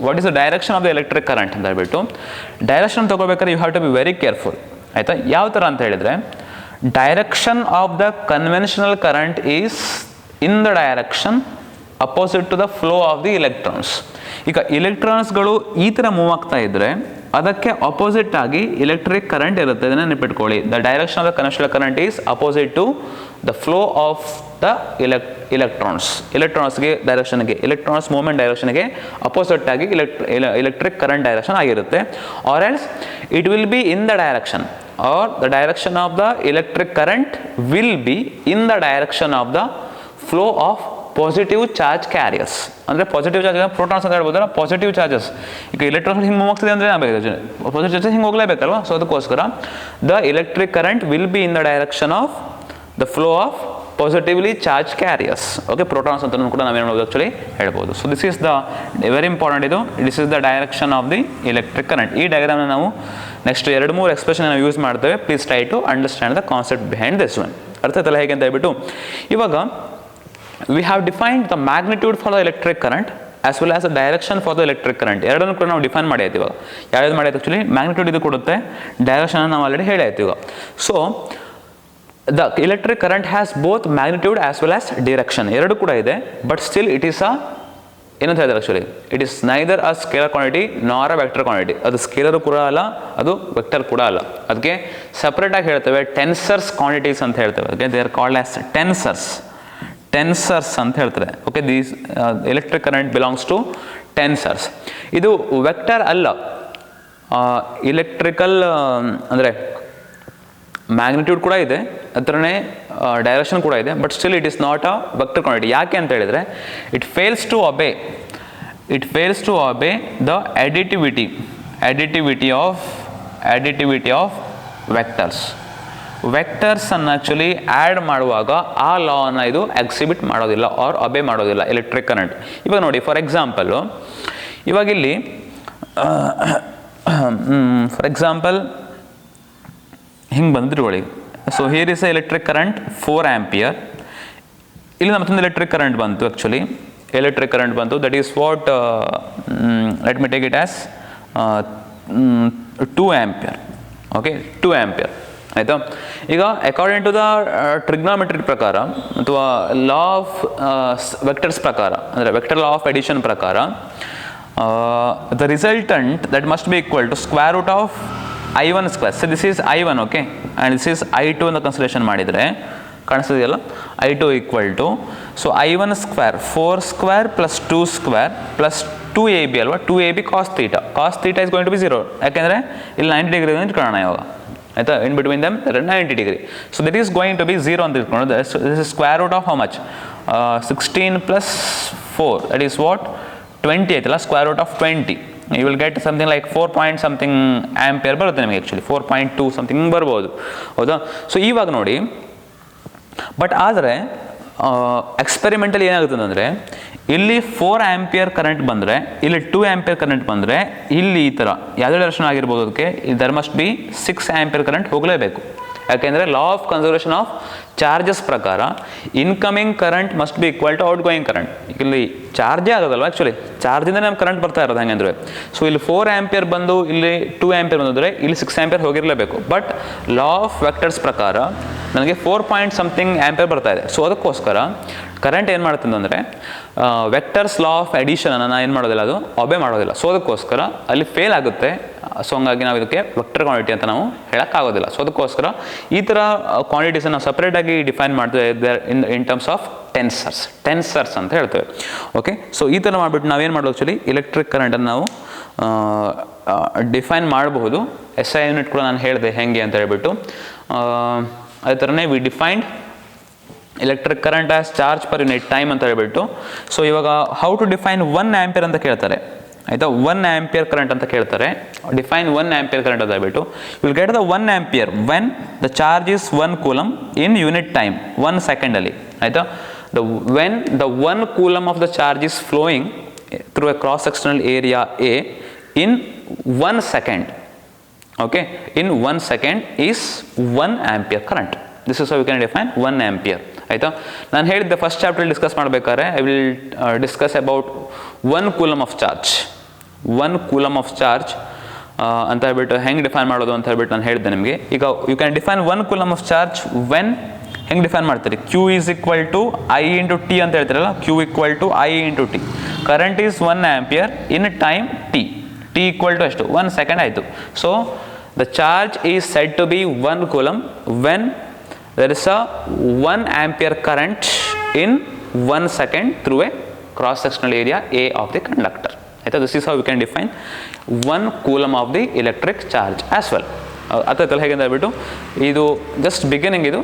what is the direction of the electric current ಅಂತ ಹೇಳ್ಬಿಟ್ಟು ಡೈರೆಕ್ಷನ್ ತೊಗೋಬೇಕಾದ್ರೆ you have to be very careful. ಆಯಿತಾ? ಯಾವ ಥರ ಅಂತ ಹೇಳಿದರೆ, direction of the conventional current is in the direction opposite to the flow of the electrons. ಈಗ ಎಲೆಕ್ಟ್ರಾನ್ಸ್ಗಳು ಈ ಥರ ಮೂವ್ ಆಗ್ತಾ ಇದ್ದರೆ ಅದಕ್ಕೆ ಅಪೋಸಿಟ್ ಆಗಿ ಎಲೆಕ್ಟ್ರಿಕ್ ಕರೆಂಟ್ ಇರುತ್ತೆ. ಅದನ್ನು ನೆನಪಿಟ್ಕೊಳ್ಳಿ. The direction of the conventional current is opposite to the flow of the ಎಲೆಕ್ಟ್ರಾನ್ಸ್ಗೆ ಡೈರೆಕ್ಷನ್ಗೆ, ಎಲೆಕ್ಟ್ರಾನ್ಸ್ ಮೂವ್ಮೆಂಟ್ ಡೈರೆಕ್ಷನ್ಗೆ ಅಪೋಸಿಟ್ ಆಗಿ ಎಲೆಕ್ಟ್ರಿಕ್ ಕರೆಂಟ್ ಡೈರೆಕ್ಷನ್ ಆಗಿರುತ್ತೆ. Or else it will be in the direction, or the direction of the electric current will be in the direction of the flow of positive charge carriers. ಅಂದರೆ ಪಾಸಿಟಿವ್ ಚಾರ್ಜ್ ಪ್ರೋಟಾನ್ಸ್ ಅಂತ ಹೇಳ್ಬೋದಲ್ಲ, ಪಾಸಿಟಿವ್ ಚಾರ್ಜಸ್. ಈಗ ಎಲೆಕ್ಟ್ರಾನ್ ಹಿಂಗೆ ಮೂವ್ ಆಗ್ತಿದೆ ಅಂದರೆ ಏನಾಗಬೇಕು? ಪಾಸಿಟಿವ್ ಚಾರ್ಜಸ್ ಹಿಂಗೆ ಹೋಗಲೇಬೇಕಲ್ವ. ಸೊ ಅದಕ್ಕೋಸ್ಕರ the electric current will be in the direction of the flow of positively charge carriers. Protons ಅಂತ ಕೂಡ ನಾವೇನು ಮಾಡೋದು ಆ್ಯಕ್ಚುಲಿ ಹೇಳ್ಬೋದು. So this is the very important. This is the direction of the electric current. ಈ ಡಯಾಗ್ರಾಮ್ನ ನಾವು ನೆಕ್ಸ್ಟ್ 2-3 ಎಕ್ಸ್ಪ್ರೆಷನ್ ನಾವು ಯೂಸ್ ಮಾಡ್ತೇವೆ. Please try to understand the concept behind this one. ಅರ್ಥ ಆಯ್ತಲ್ಲ ಹೇಗೆ ಅಂತ ಹೇಳ್ಬಿಟ್ಟು. ಇವಾಗ we have defined the magnitude for the electric current as well as the direction for the electric current. ಎರಡನ್ನೂ ಕೂಡ ನಾವು ಡಿಫೈನ್ ಮಾಡಿ ಆಯ್ತು. ಇವಾಗ ಯಾವ್ದು ಮಾಡಿ ಆಯ್ತು ಆ್ಯಕ್ಚುಲಿ? ಮ್ಯಾಗ್ನಿಟ್ಯೂಡ್ ಇದು ಕೊಡುತ್ತೆ, ಡೈರೆಕ್ಷನ್ ನಾವು ಆಲ್ರೆಡಿ ಹೇಳಿ ಆಯ್ತು. ಇವಾಗ so the electric current has both magnitude as well as direction. ಎರಡು ಕೂಡ ಇದೆ, ಬಟ್ ಸ್ಟಿಲ್ ಇಟ್ ಈಸ್ ಏನಂತ ಹೇಳಿದ್ರೆ actually it is neither a scalar quantity ನಾರ್ ಅ ವೆಕ್ಟರ್ ಕ್ವಾಂಟಿಟಿ. ಅದು ಸ್ಕೇಲರು ಕೂಡ ಅಲ್ಲ, ಅದು ವೆಕ್ಟರ್ ಕೂಡ ಅಲ್ಲ. ಅದಕ್ಕೆ ಸಪ್ರೇಟಾಗಿ ಹೇಳ್ತೇವೆ ಟೆನ್ಸರ್ಸ್ ಕ್ವಾಂಟಿಟೀಸ್ ಅಂತ ಹೇಳ್ತೇವೆ. ಅದಕ್ಕೆ they are called as tensors ಅಂತ ಹೇಳ್ತಾರೆ. Okay, these electric current belongs to tensors. ಇದು ವೆಕ್ಟರ್ ಅಲ್ಲ, ಇಲೆಕ್ಟ್ರಿಕಲ್ ಅಂದರೆ ಮ್ಯಾಗ್ನಿಟ್ಯೂಡ್ ಕೂಡ ಇದೆ, ಅದರನೇ ಡೈರೆಕ್ಷನ್ ಕೂಡ ಇದೆ, but still it is not a vector quantity. ಯಾಕೆ ಅಂತ ಹೇಳಿದರೆ it fails to obey the additivity of ವೆಕ್ಟರ್ಸನ್ನು ಆ್ಯಕ್ಚುಲಿ ಆ್ಯಡ್ ಮಾಡುವಾಗ ಆ ಲಾವನ್ನು ಇದು ಎಕ್ಸಿಬಿಟ್ ಮಾಡೋದಿಲ್ಲ ಆರ್ ಒಬೇ ಮಾಡೋದಿಲ್ಲ ಎಲೆಕ್ಟ್ರಿಕ್ ಕರೆಂಟ್. ಇವಾಗ ನೋಡಿ, ಫಾರ್ ಎಕ್ಸಾಂಪಲು ಇವಾಗಿಲ್ಲಿ ಫಾರ್ ಎಕ್ಸಾಂಪಲ್ ಹಿಂಗೆ ಬಂದ್ರೆ ಒಳಗೆ, so here is electric current 4 ampere. ಇಲ್ಲಿ ಮತ್ತೊಂದು ಎಲೆಕ್ಟ್ರಿಕ್ ಕರೆಂಟ್ ಬಂತು, ಆ್ಯಕ್ಚುಲಿ ಎಲೆಕ್ಟ್ರಿಕ್ ಕರೆಂಟ್ ಬಂತು, that is what let me take it as 2 ampere. Okay, 2 ampere ಆಯಿತಾ. ಈಗ ಅಕಾರ್ಡಿಂಗ್ ಟು ದ ಟ್ರಿಗ್ನಾಮೆಟ್ರಿ ಪ್ರಕಾರ ಅಥವಾ ಲಾ ಆಫ್ ವೆಕ್ಟರ್ಸ್ ಪ್ರಕಾರ, ಅಂದರೆ ವೆಕ್ಟರ್ ಲಾ ಆಫ್ ಎಡಿಷನ್ ಪ್ರಕಾರ, the resultant that must be equal to square root of I1 square. So this is I1, okay, and this is I2 ಅಂತ ಕನ್ಸಿಡರೇಷನ್ ಮಾಡಿದರೆ ಕಾಣಿಸ್ತಿದೆಯಲ್ಲ, I2 equal to, so I1 square 4 square plus 2 square plus 2AB ಅಲ್ವಾ, 2AB cos theta is going to be 0, ಯಾಕೆಂದರೆ ಇಲ್ಲಿ 90 ಡಿಗ್ರಿ ಇಟ್ಕೊಳ್ಳೋಣ ಇವಾಗ ಆಯಿತಾ. In between them 90 degree, so that is going to be 0 ಅಂತ ಇಟ್ಕೊಂಡು, this is square root of how much 16 plus 4 that is what 20 ಆಯ್ತಲ್ಲ, square root of 20. You will get something like 4 point something ampere ಬರುತ್ತೆ ನಿಮಗೆ. ಆ್ಯಕ್ಚುಲಿ 4.2 ಸಮಥಿಂಗ್ ಬರ್ಬೋದು, ಹೌದಾ. ಸೊ ಇವಾಗ ನೋಡಿ, ಬಟ್ ಆದರೆ ಎಕ್ಸ್ಪೆರಿಮೆಂಟಲ್ಲಿ ಏನಾಗುತ್ತದೆ ಅಂದರೆ ಇಲ್ಲಿ 4 ಆಂಪಿಯರ್ ಕರೆಂಟ್ ಬಂದರೆ, ಇಲ್ಲಿ 2 ಆಂಪಿಯರ್ ಕರೆಂಟ್ ಬಂದರೆ, ಇಲ್ಲಿ ಈ ಥರ ಯಾವುದೇ ಡೈರೆಕ್ಷನ್ ಆಗಿರ್ಬೋದು, ಅದಕ್ಕೆ there must be 6 ampere current ಹೋಗಲೇಬೇಕು. ಯಾಕೆಂದರೆ law of conservation of charges ಪ್ರಕಾರ incoming current must be equal to outgoing current. ಇಲ್ಲಿ ಚಾರ್ಜೇ ಆಗೋದಲ್ವ, ಆ್ಯಕ್ಚುಲಿ ಚಾರ್ಜಿಂದ ನಮ್ಗೆ ಕರೆಂಟ್ ಬರ್ತಾ ಇರೋದು ಹಂಗೆ ಅಂದರೆ. ಸೊ ಇಲ್ಲಿ 4 ಆಂಪಿಯರ್ ಬಂದು ಇಲ್ಲಿ 2 ಆಂಪಿಯರ್ ಬಂದಿದ್ರೆ ಇಲ್ಲಿ 6 ಆಂಪಿಯರ್ ಹೋಗಿರಲೇಬೇಕು. ಬಟ್ ಲಾ ಆಫ್ ವೆಕ್ಟರ್ಸ್ ಪ್ರಕಾರ ನನಗೆ 4 ಪಾಯಿಂಟ್ ಸಮಥಿಂಗ್ ಆಂಪಿಯರ್ ಬರ್ತಾ ಇದೆ. ಸೊ ಅದಕ್ಕೋಸ್ಕರ ಕರೆಂಟ್ ಏನು ಮಾಡ್ತದೆ ಅಂದರೆ ವೆಕ್ಟರ್ಸ್ ಲಾ ಆಫ್ ಎಡಿಷನನ್ನು ನಾನು ಏನು ಮಾಡೋದಿಲ್ಲ, ಅದು ಒಬೆ ಮಾಡೋದಿಲ್ಲ. ಸೊ ಅದಕ್ಕೋಸ್ಕರ ಅಲ್ಲಿ ಫೇಲ್ ಆಗುತ್ತೆ. ಸೊ ಹಂಗಾಗಿ ನಾವು ಇದಕ್ಕೆ ವೆಕ್ಟರ್ ಕ್ವಾಂಟಿಟಿ ಅಂತ ನಾವು ಹೇಳೋಕ್ಕಾಗೋದಿಲ್ಲ. ಸೊ ಅದಕ್ಕೋಸ್ಕರ ಈ ಥರ ಕ್ವಾಂಟಿಟೀಸನ್ನು ಸಪ್ರೇಟಾಗಿ ಡಿಫೈನ್ ಮಾಡ್ತೇವೆ ಇನ್ ಟರ್ಮ್ಸ್ ಆಫ್ ಟೆನ್ಸರ್ಸ್ ಅಂತ ಹೇಳ್ತೇವೆ. ಓಕೆ, ಸೊ ಈ ಥರ ಮಾಡಿಬಿಟ್ಟು ನಾವೇನು ಮಾಡೋದು, ಆ್ಯಕ್ಚುಲಿ ಎಲೆಕ್ಟ್ರಿಕ್ ಕರೆಂಟನ್ನು ನಾವು ಡಿಫೈನ್ ಮಾಡಬಹುದು. SI ಯೂನಿಟ್ ಕೂಡ ನಾನು ಹೇಳಿದೆ ಹೇಗೆ ಅಂತ ಹೇಳ್ಬಿಟ್ಟು. ಅದೇ ಥರನೇ we defined electric current as charge per unit time ಅಂತ ಹೇಳ್ಬಿಟ್ಟು. ಸೊ ಇವಾಗ ಹೌ ಟು ಡಿಫೈನ್ 1 ಆಂಪಿಯರ್ ಅಂತ ಕೇಳ್ತಾರೆ ಆಯಿತಾ. 1 ಆಂಪಿಯರ್ ಕರೆಂಟ್ ಅಂತ ಕೇಳ್ತಾರೆ, ಡಿಫೈನ್ 1 ಆಂಪಿಯರ್ ಕರೆಂಟ್ ಅಂತ ಹೇಳ್ಬಿಟ್ಟು. Will get the 1 ampere when the charge is 1 coulomb in unit time 1 ಸೆಕೆಂಡಲ್ಲಿ ಆಯಿತಾ. When the 1 coulomb of the charge is flowing through A cross sectional area A in 1 second. Okay, in 1 second is 1 ampere current. This is how we can define 1 ampere ಆಯಿತಾ. ನಾನು ಹೇಳಿದ್ದೆ ಫಸ್ಟ್ ಚಾಪ್ಟರ್ ಡಿಸ್ಕಸ್ ಮಾಡಬೇಕಾದ್ರೆ I will discuss about 1 coulomb of charge ಅಂತ ಹೇಳ್ಬಿಟ್ಟು ಹೆಂಗೆ ಡಿಫೈನ್ ಮಾಡೋದು ಅಂತ ಹೇಳ್ಬಿಟ್ಟು ನಾನು ಹೇಳಿದ್ದೆ ನಿಮಗೆ. ಈಗ you can define 1 coulomb of charge when ಹೆಂಗೆ ಡಿಫೈನ್ ಮಾಡ್ತೀರಿ, Q is equal to I into T ಅಂತ ಹೇಳ್ತೀರಲ್ಲ, Q equal to I into T. Current is 1 ampere in time T equal to ಎಷ್ಟು 1 ಸೆಕೆಂಡ್ ಆಯಿತು. So the charge is said to be 1 coulomb when there is a 1 ampere current in 1 second through a cross sectional area A of the conductor. This is how we can define 1 coulomb of the electric charge as well. ಅರ್ಥಾಯ್ತಲ್ಲ ಹೇಗೆ ಅಂತ ಹೇಳ್ಬಿಟ್ಟು. ಇದು ಜಸ್ಟ್ ಬಿಗಿನಿಂಗ್. ಇದು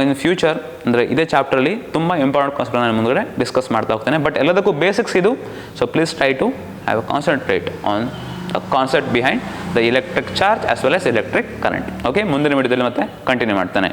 ಇನ್ ಫ್ಯೂಚರ್ ಅಂದರೆ ಇದೇ ಚಾಪ್ಟರಲ್ಲಿ ತುಂಬ ಇಂಪಾರ್ಟೆಂಟ್ ಕಾನ್ಸೆಪ್ಟ್ ನಾನು ಮುಂದೆ ಡಿಸ್ಕಸ್ ಮಾಡ್ತಾ ಹೋಗ್ತೇನೆ. ಬಟ್ ಎಲ್ಲದಕ್ಕೂ ಬೇಸಿಕ್ಸ್ ಇದು. So please try to have a concentrate on the concept behind the electric charge as well as electric current. Okay, ಮುಂದಿನ ವಿಡಿಯೋದಲ್ಲಿ ಮತ್ತೆ ಕಂಟಿನ್ಯೂ ಮಾಡ್ತಾನೆ.